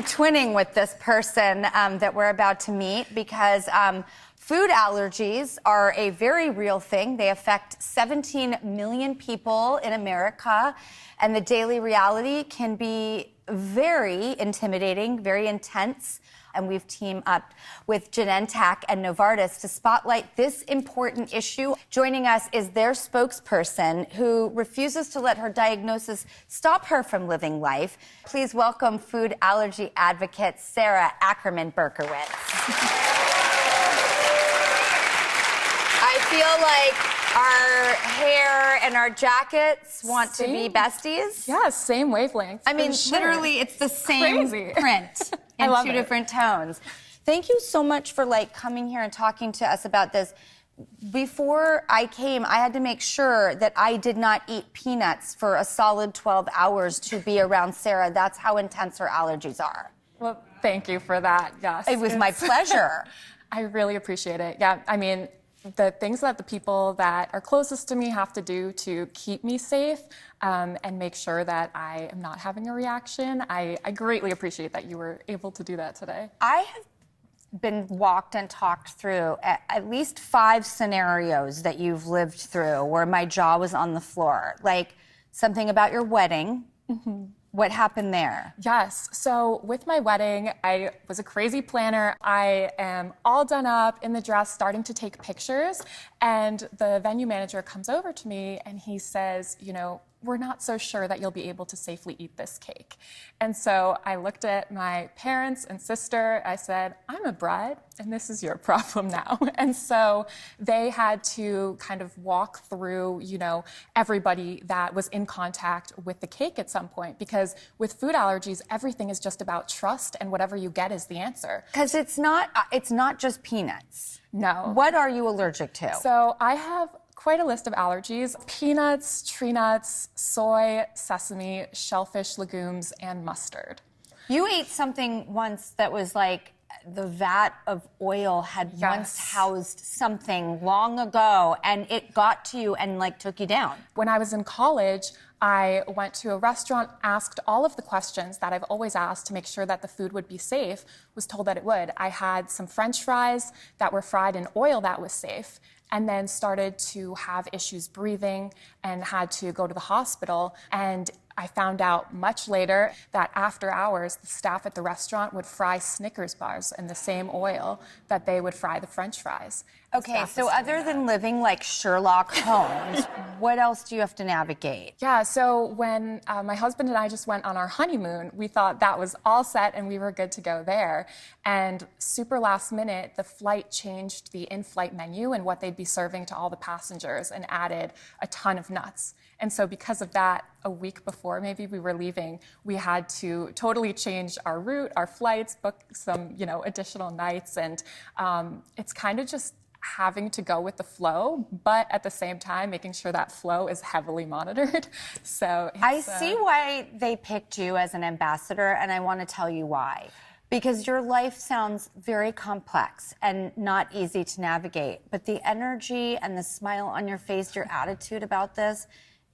am twinning with this person that we're about to meet because food allergies are a very real thing. They affect 17 million people in America, and the daily reality can be very intimidating, very intense. And we've teamed up with Genentech and Novartis to spotlight this important issue. Joining us is their spokesperson who refuses to let her diagnosis stop her from living life. Please welcome food allergy advocate Sarah Ackerman-Berkowitz. I feel like our hair and our jackets want to be besties. Yeah, same wavelength. I mean, literally, it's the same print in two different tones. Thank you so much for coming here and talking to us about this. Before I came, I had to make sure that I did not eat peanuts for a solid 12 hours to be around Sarah. That's how intense her allergies are. Well, thank you for that. Yes. It was my pleasure. I really appreciate it. Yeah, I mean, the things that the people that are closest to me have to do to keep me safe and make sure that I am not having a reaction, I greatly appreciate that you were able to do that today. I have been walked and talked through at least 5 scenarios that you've lived through where my jaw was on the floor. Like something about your wedding. Mm-hmm. What happened there? Yes. So with my wedding, I was a crazy planner. I am all done up in the dress, starting to take pictures. And the venue manager comes over to me and he says, we're not so sure that you'll be able to safely eat this cake. And so I looked at my parents and sister. I said, I'm a bride, and this is your problem now. And so they had to kind of walk through, everybody that was in contact with the cake at some point. Because with food allergies, everything is just about trust, and whatever you get is the answer. Because it's not just peanuts. No. What are you allergic to? So I have quite a list of allergies: peanuts, tree nuts, soy, sesame, shellfish, legumes, and mustard. You ate something once that was like the vat of oil had once housed something long ago, and it got to you and took you down. When I was in college, I went to a restaurant, asked all of the questions that I've always asked to make sure that the food would be safe, was told that it would. I had some French fries that were fried in oil that was safe, and then started to have issues breathing and had to go to the hospital. And I found out much later that after hours, the staff at the restaurant would fry Snickers bars in the same oil that they would fry the French fries. Okay, so other than living like Sherlock Holmes, what else do you have to navigate? Yeah, so when my husband and I just went on our honeymoon, we thought that was all set and we were good to go there. And super last minute, the flight changed the in-flight menu and what they'd be serving to all the passengers and added a ton of nuts. And so because of that, a week before maybe we were leaving, we had to totally change our route, our flights, book some, additional nights. And it's kind of just having to go with the flow, but at the same time, making sure that flow is heavily monitored. So I see why they picked you as an ambassador, and I want to tell you why. Because your life sounds very complex and not easy to navigate, but the energy and the smile on your face, your attitude about this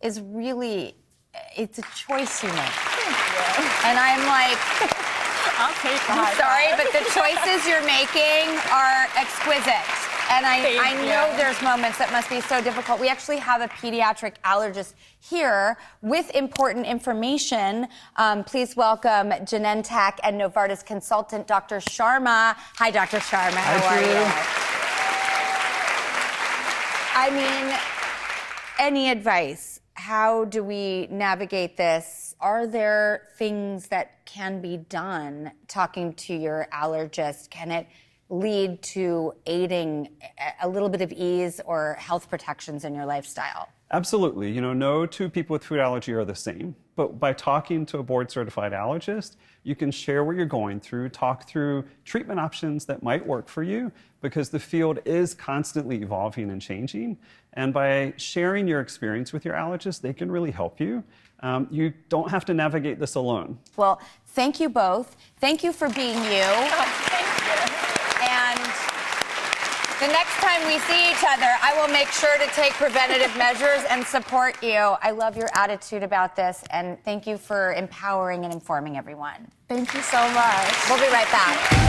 is really, it's a choice you make. Thank you. And I'm like, I'll take that. I'm sorry, but the choices you're making are exquisite. And I know there's moments that must be so difficult. We actually have a pediatric allergist here with important information. Please welcome Genentech and Novartis consultant, Dr. Sharma. Hi, Dr. Sharma. How are you? I mean, any advice? How do we navigate this? Are there things that can be done talking to your allergist? Can it lead to aiding a little bit of ease or health protections in your lifestyle? Absolutely. No two people with food allergy are the same. But by talking to a board-certified allergist, you can share what you're going through, talk through treatment options that might work for you, because the field is constantly evolving and changing. And by sharing your experience with your allergist, they can really help you. You don't have to navigate this alone. Well, thank you both. Thank you for being you. Oh, thank you. And The next time we see each other, I will make sure to take preventative measures and support you. I love your attitude about this, and thank you for empowering and informing everyone. Thank you so much. We'll be right back.